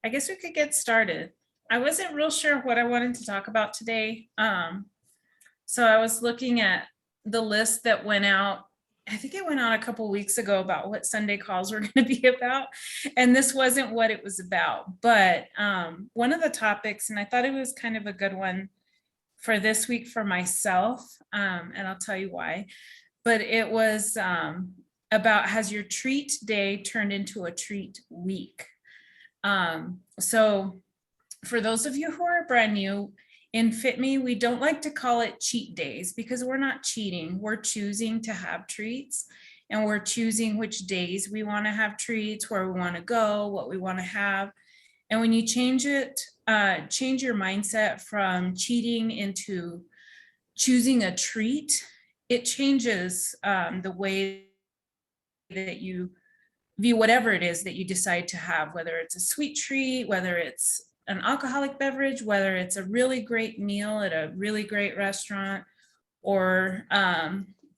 I guess we could get started. I wasn't real sure what I wanted to talk about today. So I was looking at the list that went out. I think it went out a couple weeks ago about what Sunday calls were going to be about. And this wasn't what it was about. But one of the topics, and I thought it was kind of a good one for this week for myself, and I'll tell you why. But it was about, has your treat day turned into a treat week? So for those of you who are brand new, in Fitme, we don't like to call it cheat days because we're not cheating. We're choosing to have treats, and we're choosing which days we want to have treats, where we want to go, what we want to have. And when you change it, change your mindset from cheating into choosing a treat, it changes the way that you view whatever it is that you decide to have, whether it's a sweet treat, whether it's an alcoholic beverage, whether it's a really great meal at a really great restaurant, or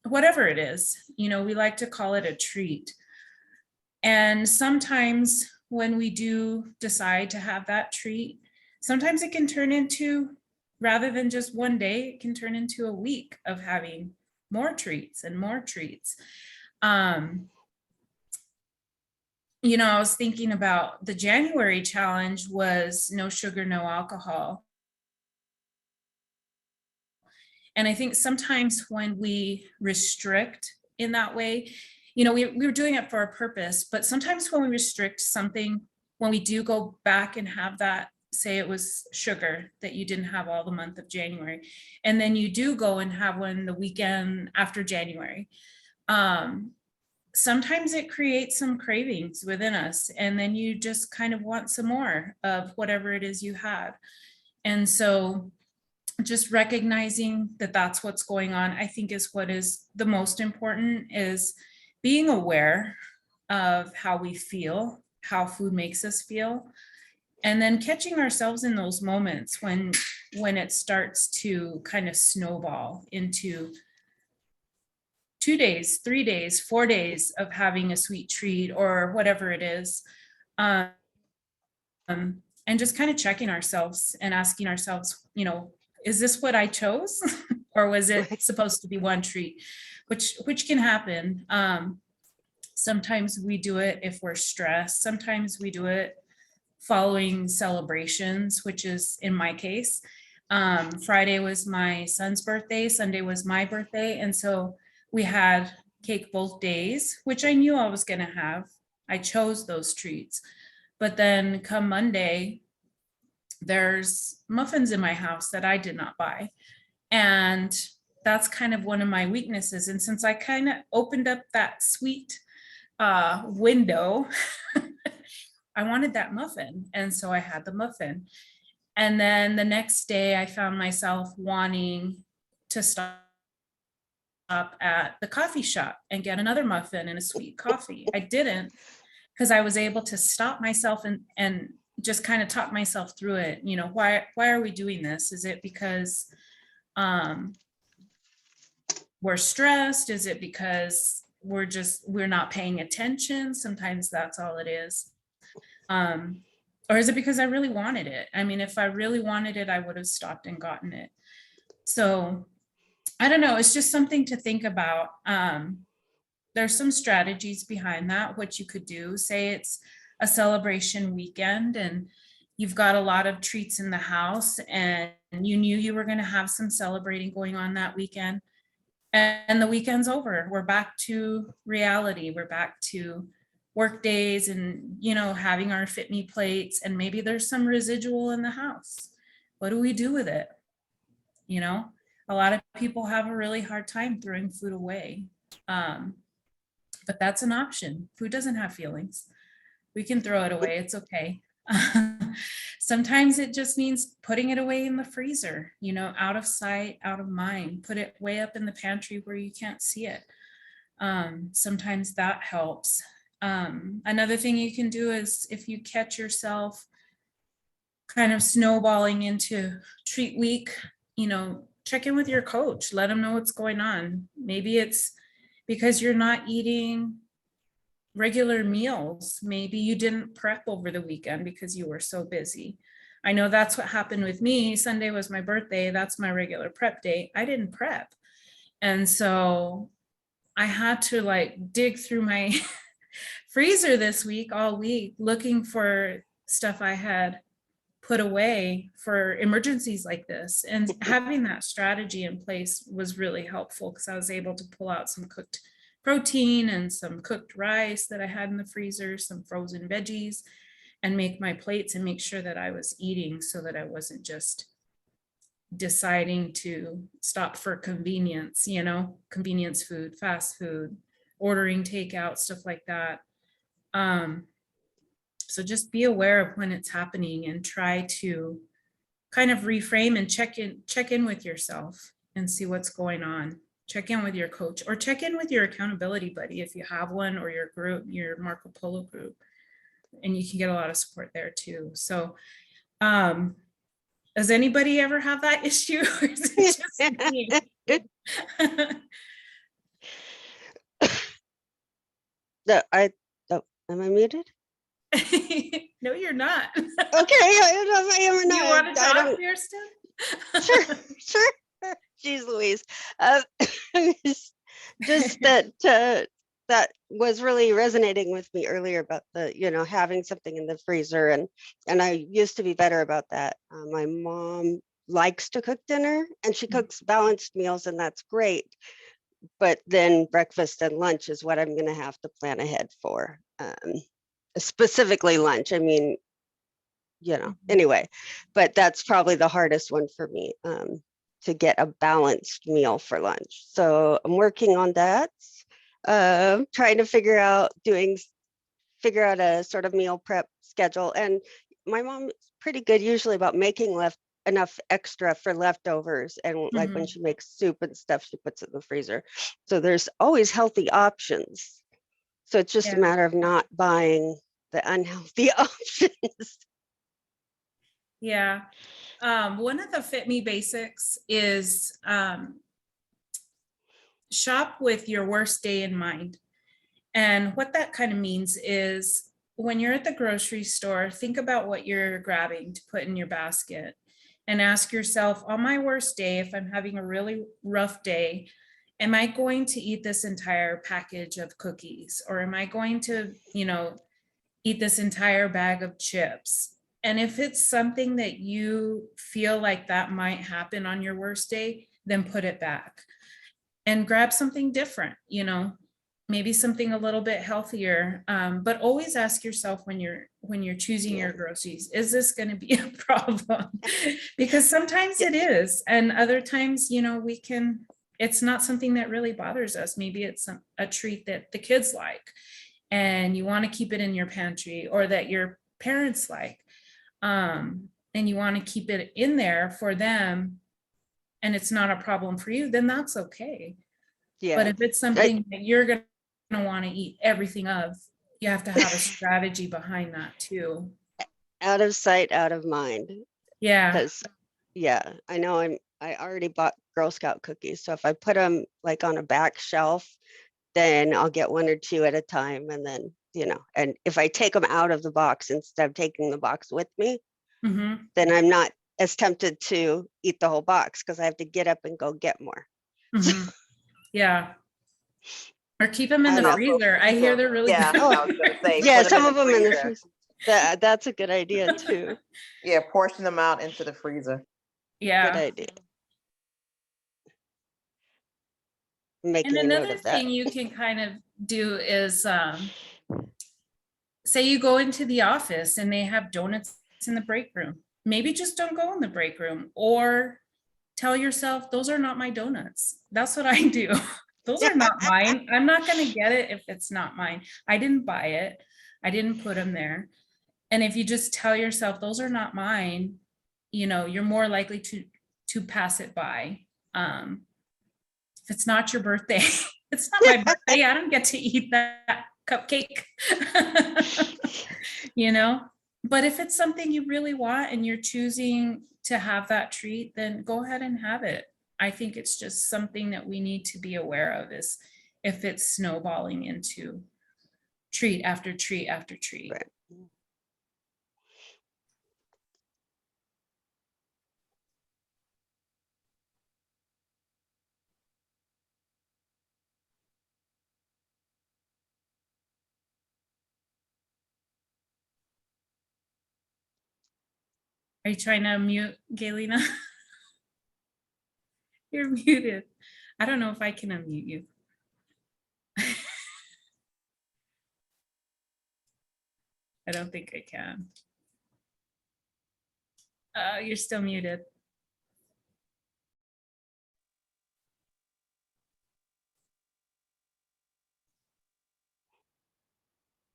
whatever it is. We like to call it a treat. And sometimes when we do decide to have that treat, sometimes it can turn into, rather than just one day, it can turn into a week of having more treats and more treats. I was thinking about the January challenge was no sugar, no alcohol. And I think sometimes when we restrict in that way, we were doing it for a purpose, but sometimes when we restrict something, when we do go back and have that, say it was sugar that you didn't have all the month of January, and then you do go and have one the weekend after January, sometimes it creates some cravings within us, and then you just kind of want some more of whatever it is you had. And so just recognizing that that's what's going on, I think, is what is the most important, is being aware of how we feel, how food makes us feel, and then catching ourselves in those moments when it starts to kind of snowball into 2 days, 3 days, 4 days of having a sweet treat or whatever it is. And just kind of checking ourselves and asking ourselves, is this what I chose? Or was it supposed to be one treat? Which can happen. Sometimes we do it if we're stressed. Sometimes we do it following celebrations, which is in my case. Friday was my son's birthday, Sunday was my birthday. And so we had cake both days, which I knew I was going to have. I chose those treats. But then come Monday, there's muffins in my house that I did not buy. And that's kind of one of my weaknesses. And since I kind of opened up that sweet window, I wanted that muffin. And so I had the muffin. And then the next day I found myself wanting to stop at the coffee shop and get another muffin and a sweet coffee. I didn't, because I was able to stop myself and just kind of talk myself through it. Why are we doing this? Is it because we're stressed? Is it because we're not paying attention? Sometimes that's all it is. Or is it because I really wanted it? I mean, if I really wanted it, I would have stopped and gotten it. So I don't know. It's just something to think about. There's some strategies behind that, what you could do. Say it's a celebration weekend and you've got a lot of treats in the house and you knew you were going to have some celebrating going on that weekend. And the weekend's over. We're back to reality. We're back to work days and, having our Fitme plates, and maybe there's some residual in the house. What do we do with it? A lot of people have a really hard time throwing food away. But that's an option. Food doesn't have feelings. We can throw it away. It's okay. Sometimes it just means putting it away in the freezer, out of sight, out of mind. Put it way up in the pantry where you can't see it. Sometimes that helps. Another thing you can do is, if you catch yourself kind of snowballing into treat week, check in with your coach. Let them know what's going on. Maybe it's because you're not eating regular meals. Maybe you didn't prep over the weekend because you were so busy. I know that's what happened with me. Sunday was my birthday. That's my regular prep day. I didn't prep. And so I had to like dig through my freezer this week, all week, looking for stuff I had put away for emergencies like this. And having that strategy in place was really helpful because I was able to pull out some cooked protein and some cooked rice that I had in the freezer, some frozen veggies, and make my plates and make sure that I was eating so that I wasn't just deciding to stop for convenience, convenience food, fast food, ordering takeout, stuff like that. So just be aware of when it's happening and try to kind of reframe and check in with yourself and see what's going on. Check in with your coach or check in with your accountability buddy if you have one, or your group, your Marco Polo group, and you can get a lot of support there too. So does anybody ever have that issue, or is it just me? Am I muted? No, you're not. Okay, I don't know if I am or not. You want to talk, Kirsten? Sure. Jeez Louise. Just that was really resonating with me earlier about the, having something in the freezer, and I used to be better about that. My mom likes to cook dinner, and she cooks balanced meals, and that's great. But then breakfast and lunch is what I'm going to have to plan ahead for. Specifically lunch. I mean, anyway, but that's probably the hardest one for me, to get a balanced meal for lunch. So I'm working on that, trying to figure out a sort of meal prep schedule. And my mom is pretty good usually about making enough extra for leftovers. And like when she makes soup and stuff, she puts it in the freezer. So there's always healthy options. So it's just a matter of not buying the unhealthy options. Yeah. One of the Fitme basics is shop with your worst day in mind. And what that kind of means is when you're at the grocery store, think about what you're grabbing to put in your basket and ask yourself, on my worst day, if I'm having a really rough day, am I going to eat this entire package of cookies? Or am I going to, eat this entire bag of chips? And if it's something that you feel like that might happen on your worst day, then put it back and grab something different, maybe something a little bit healthier. But always ask yourself when you're choosing your groceries, is this going to be a problem? Because sometimes it is. And other times, it's not something that really bothers us. Maybe it's a treat that the kids like, and you want to keep it in your pantry, or that your parents like, and you want to keep it in there for them, and it's not a problem for you, then that's okay. Yeah. But if it's something that you're going to want to eat everything of, you have to have a strategy behind that too. Out of sight, out of mind. Yeah. Because I know I already bought Girl Scout cookies. So if I put them like on a back shelf, then I'll get one or two at a time. And then, and if I take them out of the box instead of taking the box with me, then I'm not as tempted to eat the whole box because I have to get up and go get more. Yeah. Or keep them in the freezer. I hear they're really good. I was gonna say, yeah, some of them in the freezer. That's a good idea too. Yeah, portion them out into the freezer. Yeah. Good idea. And another thing you can kind of do is say you go into the office and they have donuts in the break room. Maybe just don't go in the break room, or tell yourself, those are not my donuts. That's what I do. Those are not mine. I'm not going to get it if it's not mine. I didn't buy it. I didn't put them there. And if you just tell yourself those are not mine, you're more likely to pass it by. If it's not your birthday, it's not my birthday, I don't get to eat that cupcake. But if it's something you really want and you're choosing to have that treat, then go ahead and have it. I think it's just something that we need to be aware of, is if it's snowballing into treat after treat after treat. Right. Are you trying to mute, Galena? You're muted. I don't know if I can unmute you. I don't think I can. You're still muted.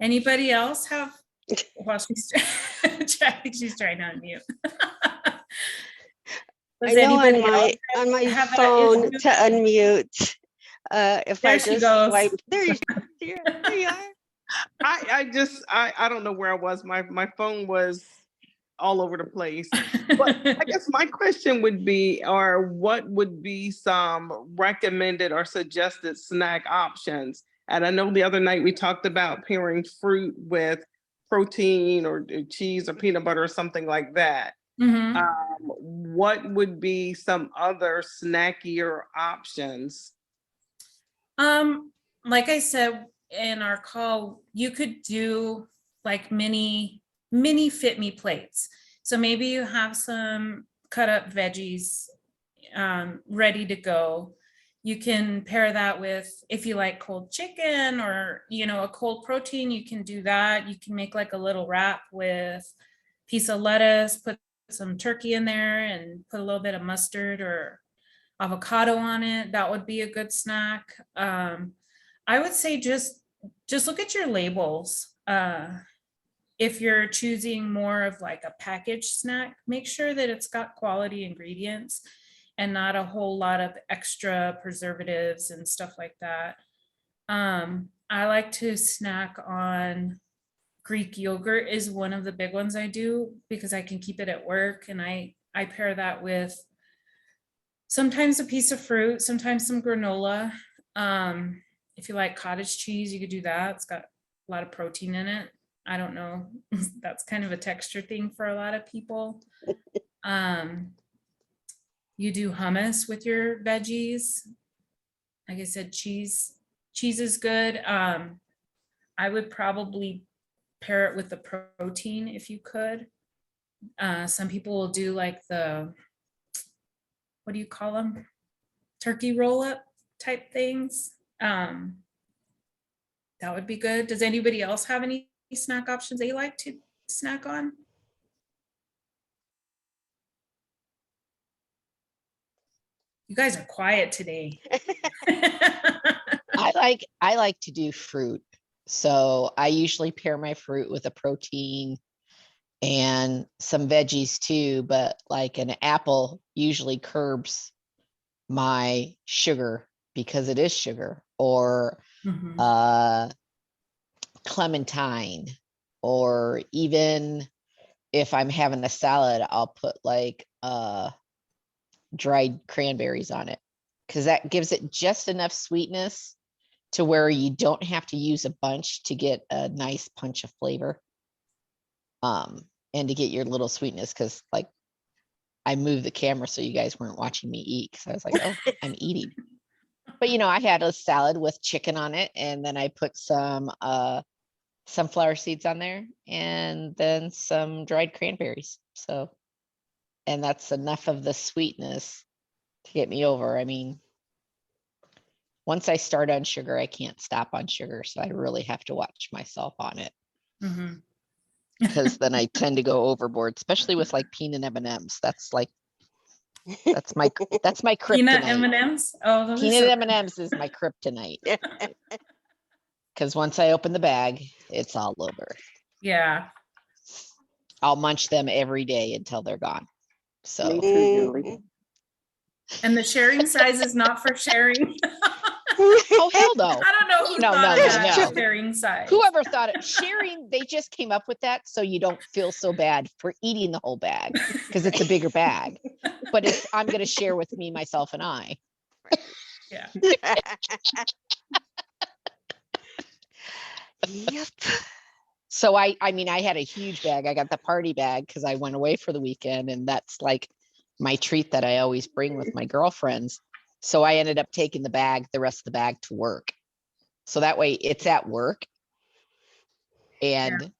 Anybody else have, while she's she's trying to unmute. I Does know anybody on else my have that phone issue? to unmute. If There I she just goes. swipe, there you are. I don't know where I was. My phone was all over the place. But I guess my question would be, or what would be some recommended or suggested snack options? And I know the other night we talked about pairing fruit with protein or cheese or peanut butter or something like that. Mhm. What would be some other snackier options? Like I said in our call, you could do like mini Fitme plates. So maybe you have some cut up veggies ready to go. You can pair that with, if you like cold chicken or, you know, a cold protein, you can do that. You can make like a little wrap with piece of lettuce, put some turkey in there and put a little bit of mustard or avocado on it. That would be a good snack. I would say just look at your labels. If you're choosing more of like a packaged snack, make sure that it's got quality ingredients and not a whole lot of extra preservatives and stuff like that. I like to snack on Greek yogurt is one of the big ones I do because I can keep it at work, and I pair that with sometimes a piece of fruit, sometimes some granola. If you like cottage cheese, you could do that. It's got a lot of protein in it. I don't know. That's kind of a texture thing for a lot of people. You do hummus with your veggies. Like I said, cheese is good. I would probably pair it with the protein if you could. Some people will do like the, what do you call them? Turkey roll up type things. That would be good. Does anybody else have any snack options they like to snack on? You guys are quiet today. I like to do fruit. So I usually pair my fruit with a protein and some veggies too, but like an apple usually curbs my sugar because it is sugar, or Mhm. clementine, or even if I'm having a salad, I'll put like dried cranberries on it because that gives it just enough sweetness to where you don't have to use a bunch to get a nice punch of flavor. And to get your little sweetness, because like I moved the camera so you guys weren't watching me eat because I was like, oh, I'm eating. But you know, I had a salad with chicken on it, and then I put some sunflower seeds on there and then some dried cranberries. So, and that's enough of the sweetness to get me over. I mean, once I start on sugar, I can't stop on sugar. So I really have to watch myself on it Mhm. because then I tend to go overboard, especially with like peanut M&Ms. That's my Peanut kryptonite. M&Ms. Oh, those are Peanut so M&Ms is my kryptonite. Because once I open the bag, it's all over. yeah. I'll munch them every day until they're gone. So Me too, Julie. And the sharing size is not for sharing. oh hell no. I don't know who No, thought no, of no, that no. sharing size. Whoever thought it, sharing, they just came up with that so you don't feel so bad for eating the whole bag because it's a bigger bag. But it's I'm gonna share with me, myself, and I. Yeah. Yep. So I mean, I had a huge bag. I got the party bag because I went away for the weekend, and that's like my treat that I always bring with my girlfriends. So I ended up taking the rest of the bag to work. So that way it's at work and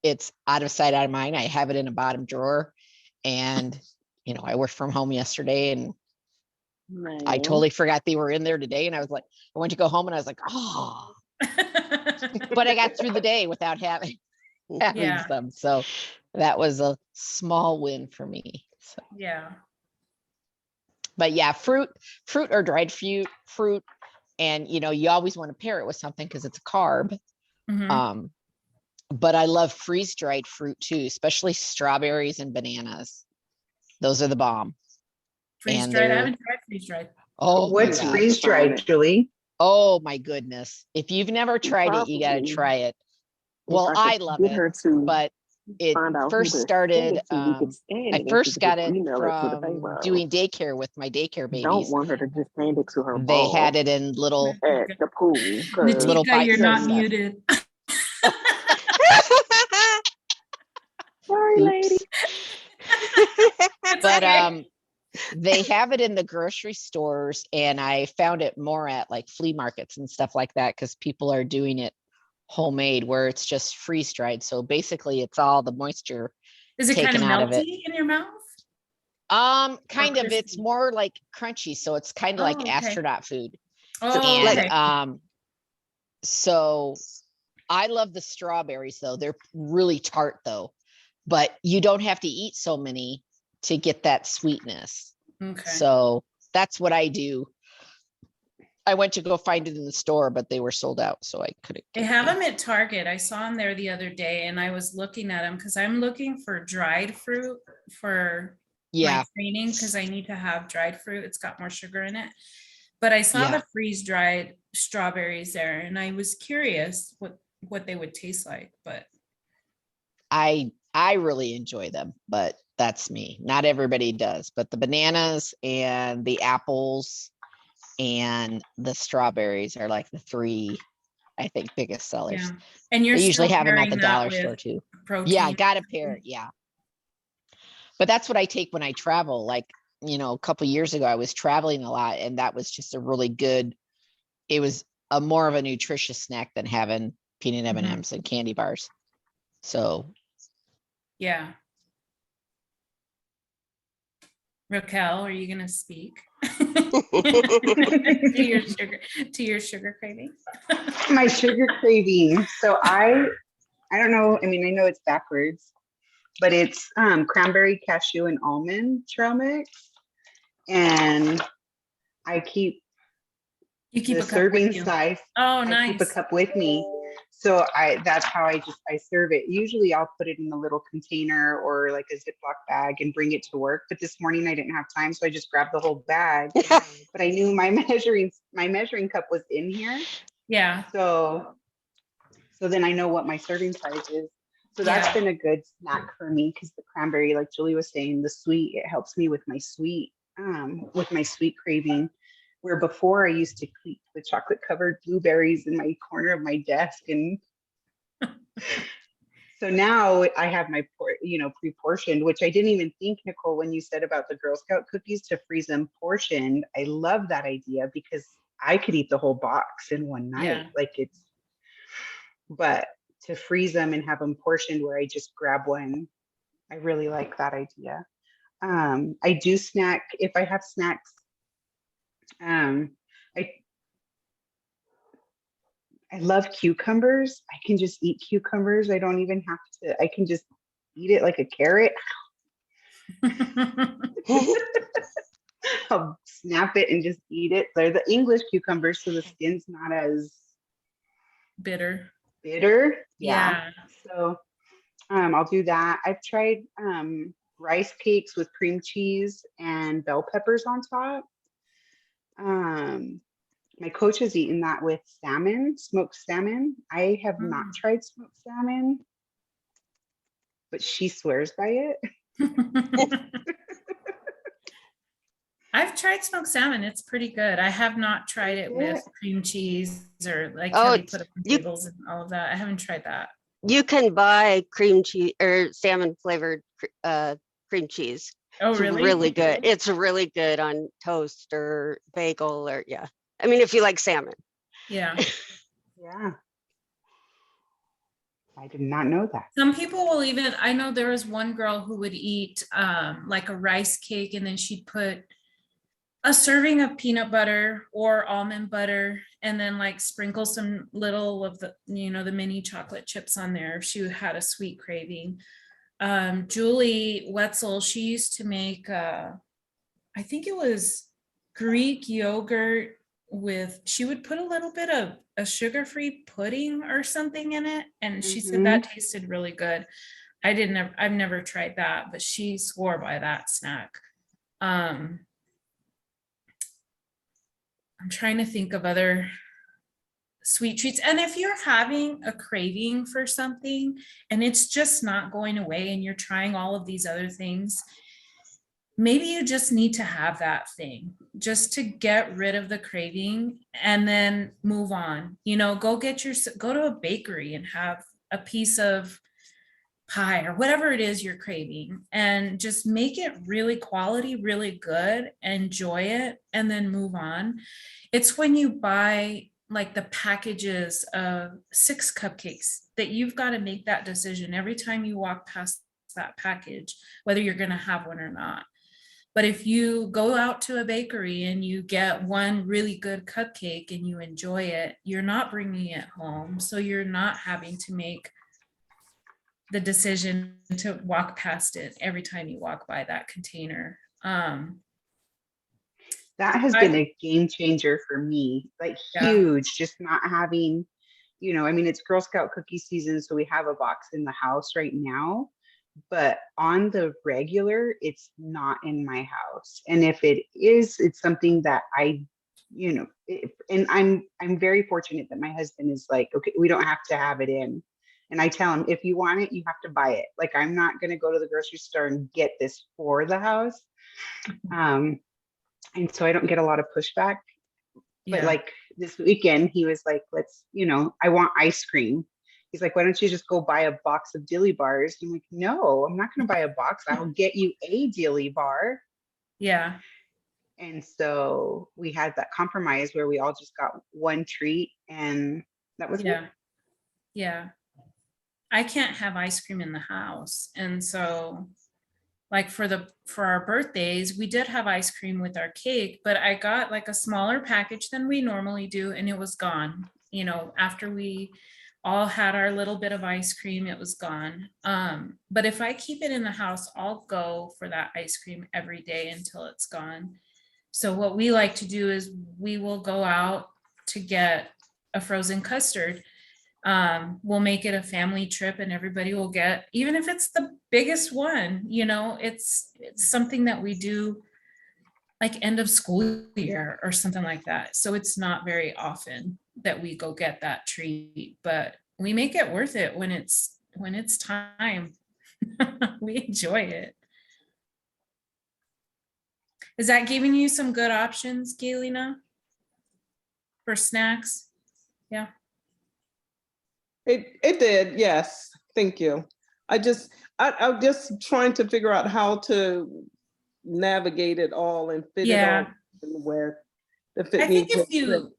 it's out of sight, out of mind. I have it in a bottom drawer. And, I worked from home yesterday and I totally forgot they were in there today. And I was like, I went to go home and I was like, oh, but I got through the day without having Yeah. some. So that was a small win for me. So, Yeah. but yeah, fruit or dried fruit. And, you always want to pair it with something because it's a carb. Mhm. But I love freeze dried fruit too, especially strawberries and bananas. Those are the bomb. Freeze And dried. I they're, haven't tried freeze dried. oh my What's God. freeze dried, Julie? Oh my goodness. If you've never tried it, you got to Probably. try it. If Well, I I could love get it, her to but it find out who first to send started, it to, we could scan I it and she first could got just it email it to the from payroll. doing daycare with my daycare Don't babies. want her to just hand it to her They had boss it in little at the pool. 'cause little Natika, you're bite-sized not stuff. muted. sorry, lady. Oops. It's But okay. they have it in the grocery stores, and I found it more at like flea markets and stuff like that because people are doing it homemade where it's just freeze dried. So basically it's all the moisture Is it kind of taken out of it. melty in your mouth? Kind of, it's crispy? more like crunchy, so it's kind of Oh, like okay. astronaut food. Oh, And okay. so I love the strawberries though. They're really tart though, but you don't have to eat so many to get that sweetness. Okay. So that's what I do. I went to go find it in the store, but they were sold out, so I couldn't They get have any. them at Target. I saw them there the other day and I was looking at them because I'm looking for dried fruit for Yeah, my training because I need to have dried fruit. It's got more sugar in it. But I saw yeah. the freeze dried strawberries there and I was curious what they would taste like, but I really enjoy them, but that's me. Not everybody does, but the bananas and the apples and the strawberries are like the three, I think, biggest sellers. yeah. And you're They usually still have them at pairing the that dollar store with too. protein. Yeah, gotta pair it. Yeah. But that's what I take when I travel. Like, a couple years ago, I was traveling a lot, and that was just a really good, it was a more of a nutritious snack than having peanut M&Ms and candy bars. So Yeah. Raquel, are you gonna speak? to your sugar craving? My sugar craving. So I don't know. I mean, I know it's backwards, but it's cranberry, cashew, and almond trail mix. And I keep You keep the a cup with serving you. size. Oh, I keep a nice. cup with me. So that's how I serve it. Usually I'll put it in a little container or like a Ziploc bag and bring it to work. But this morning I didn't have time, so I just grabbed the whole bag. But I knew my measuring cup was in here. Yeah. So then I know what my serving size is. So that's Yeah. been a good snack for me because the cranberry, like Julie was saying, the sweet, it helps me with my sweet craving. Where before I used to keep the chocolate covered blueberries in my corner of my desk. And so now I have my, pre-portioned, which I didn't even think, Nicole, when you said about the Girl Scout cookies to freeze them portioned. I love that idea because I could eat the whole box in one night. Yeah. But to freeze them and have them portioned where I just grab one, I really like that idea. I do snack, if I have snacks, I love cucumbers. I can just eat cucumbers. I don't even have to, I can just eat it like a carrot. I'll snap it and just eat it. They're the English cucumbers, so the skin's not as Bitter. bitter. Yeah. So I'll do that. I've tried rice cakes with cream cheese and bell peppers on top. My coach has eaten that with salmon, smoked salmon. I have not tried smoked salmon, but she swears by it. I've tried smoked salmon. It's pretty good. I have not tried it with Yeah. cream cheese or like Oh, how they put it on you tables and all of that. I haven't tried that. you can buy cream cheese or salmon flavored cream cheese. Oh, It's really? really good. It's really good on toast or bagel or yeah. I mean, if you like salmon. Yeah. Yeah. I did not know that. Some people will even, I know there was one girl who would eat like a rice cake and then she'd put a serving of peanut butter or almond butter and then like sprinkle some little of the, the mini chocolate chips on there if she had a sweet craving. Julie Wetzel, she used to make, I think it was Greek yogurt she would put a little bit of a sugar-free pudding or something in it. And she said that tasted really good. I've never tried that, but she swore by that snack. I'm trying to think of other sweet treats. And if you're having a craving for something and it's just not going away and you're trying all of these other things, maybe you just need to have that thing just to get rid of the craving and then move on. Go to a bakery and have a piece of pie or whatever it is you're craving and just make it really quality, really good, enjoy it, and then move on. It's when you buy like the packages of 6 cupcakes that you've got to make that decision every time you walk past that package, whether you're going to have one or not. But if you go out to a bakery and you get one really good cupcake and you enjoy it, you're not bringing it home. So you're not having to make the decision to walk past it every time you walk by that container. That has been a game changer for me, like Yeah. huge, just not having, I mean, it's Girl Scout cookie season, so we have a box in the house right now, but on the regular, it's not in my house. And if it is, it's something that and I'm very fortunate that my husband is like, okay, we don't have to have it in. And I tell him, if you want it, you have to buy it. Like, I'm not going to go to the grocery store and get this for the house. And so I don't get a lot of pushback. But Yeah. like this weekend, he was like, I want ice cream. He's like, why don't you just go buy a box of dilly bars? I'm like, no, I'm not going to buy a box. I'll get you a dilly bar. Yeah. And so we had that compromise where we all just got one treat, and that was Yeah. Yeah. I can't have ice cream in the house. And so like for our birthdays, we did have ice cream with our cake, but I got like a smaller package than we normally do, and it was gone. After we all had our little bit of ice cream, it was gone. But if I keep it in the house, I'll go for that ice cream every day until it's gone. So what we like to do is we will go out to get a frozen custard. We'll make it a family trip and everybody will get, even if it's the biggest one, it's something that we do like end of school year or something like that. So it's not very often that we go get that treat, but we make it worth it when it's time. We enjoy it. Is that giving you some good options, Galina, for snacks? Yeah. It did, yes. Thank you. I'm just trying to figure out how to navigate it all and fit it all in with the Fitme. I think if you,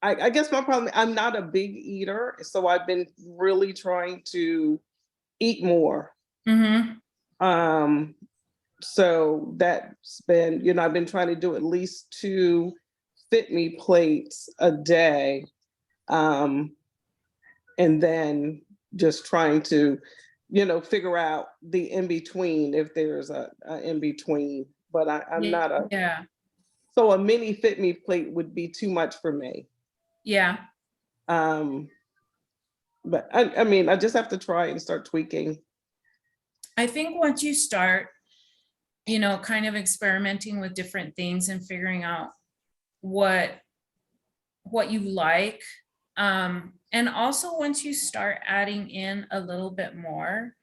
I guess my problem, I'm not a big eater, so I've been really trying to eat more. So that's been, I've been trying to do at least 2 Fitme plates a day. And then just trying to, figure out the in-between, if there's a in-between, but I'm not so a mini Fitme plate would be too much for me. Yeah. But I mean, I just have to try and start tweaking. I think once you start, kind of experimenting with different things and figuring out what you like, and also once you start adding in a little bit more,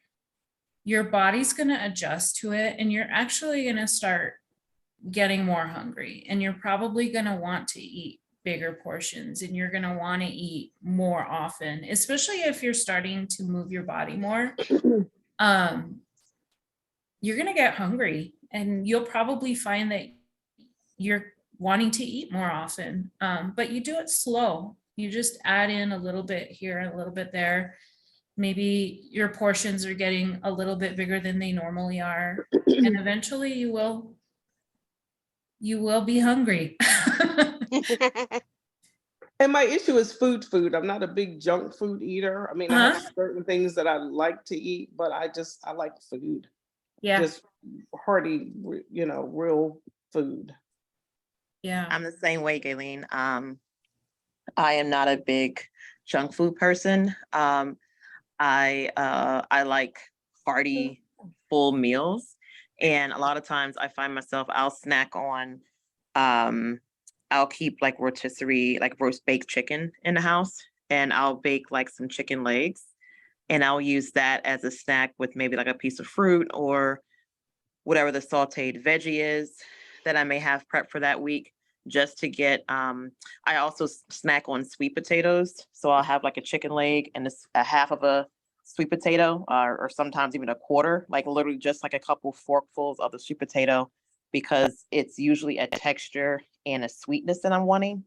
your body's going to adjust to it and you're actually going to start getting more hungry, and you're probably going to want to eat bigger portions, and you're going to want to eat more often, especially if you're starting to move your body more. You're going to get hungry, and you'll probably find that you're wanting to eat more often. But you do it slow. You just add in a little bit here, a little bit there. Maybe your portions are getting a little bit bigger than they normally are, and eventually you will be hungry. And my issue is food. I'm not a big junk food eater. I mean, I have certain things that I like to eat, but I like food. Yeah. Just hearty, real food. Yeah. I'm the same way, Gayleen. I am not a big junk food person. I like hearty, full meals, and a lot of times I find myself I'll snack on. I'll keep like rotisserie, like roast baked chicken in the house, and I'll bake like some chicken legs, and I'll use that as a snack with maybe like a piece of fruit or whatever the sauteed veggie is that I may have prepped for that week, just to get, I also snack on sweet potatoes. So I'll have like a chicken leg and a half of a sweet potato, or sometimes even a quarter, like literally just like a couple forkfuls of the sweet potato, because it's usually a texture and a sweetness that I'm wanting.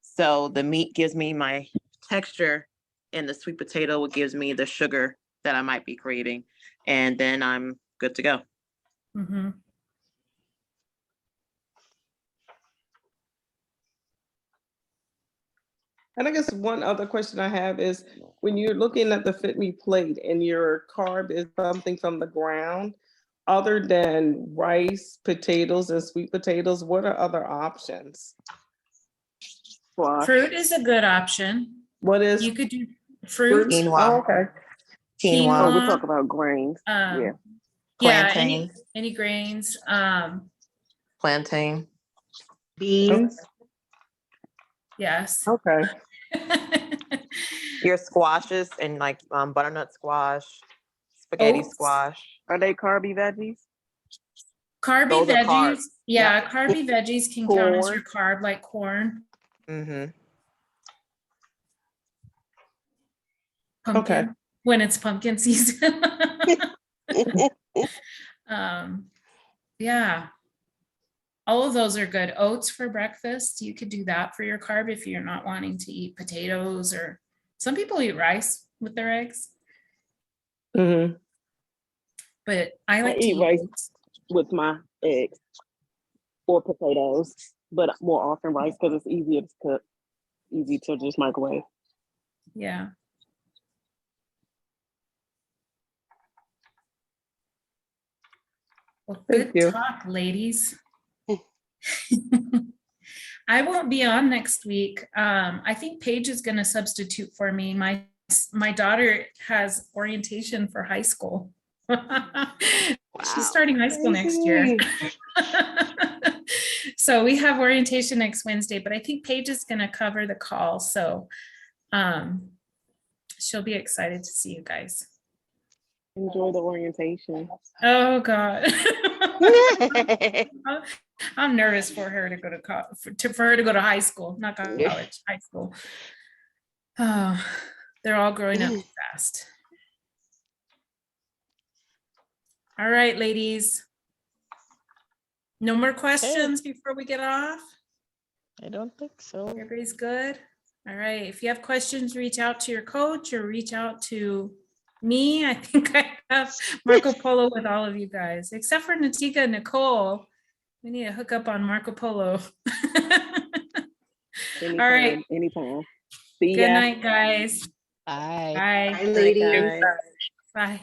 So the meat gives me my texture, and the sweet potato gives me the sugar that I might be craving. And then I'm good to go. Mm-hmm. And I guess one other question I have is, when you're looking at the Fitme plate and your carb is something from the ground, other than rice, potatoes, and sweet potatoes, what are other options? Fruit is a good option. What is You could do fruit. Quinoa. Oh, okay. Quinoa. Oh, we're talking about grains. Yeah, Plantain. any grains. Plantain. Beans. Yes. Okay. Your squashes and like butternut squash, spaghetti Oats. squash. Are they carby veggies? Carby Those are veggies. carbs. Yeah, Yep. carby veggies can count as your carb, like corn, Mm-hmm. pumpkin, Okay. when it's pumpkin season. Yeah. All of those are good. Oats for breakfast. You could do that for your carb if you're not wanting to eat potatoes, or some people eat rice with their eggs, Mm-hmm. but I like to eat eat rice oats. with my eggs or potatoes, but more often rice because it's easier to cook, easy to just microwave. Yeah. Well, Thank good you. talk, ladies. I won't be on next week. I think Paige is going to substitute for me. My daughter has orientation for high school. She's starting high school next year. So we have orientation next Wednesday, but I think Paige is going to cover the call. So she'll be excited to see you guys. Enjoy the orientation. Oh God. I'm nervous for her to go to for her to go to high school, not college, high school. Oh, they're all growing up too fast. All right, ladies. No more questions before we get off? I don't think so. Everybody's good? All right. If you have questions, reach out to your coach or reach out to me. I think I have Marco Polo with all of you guys, except for Natika and Nicole. We need to hook up on Marco Polo. Anytime, all right. anytime. See Good ya. night, guys. Bye. Bye. Hi, ladies. Guys. Bye.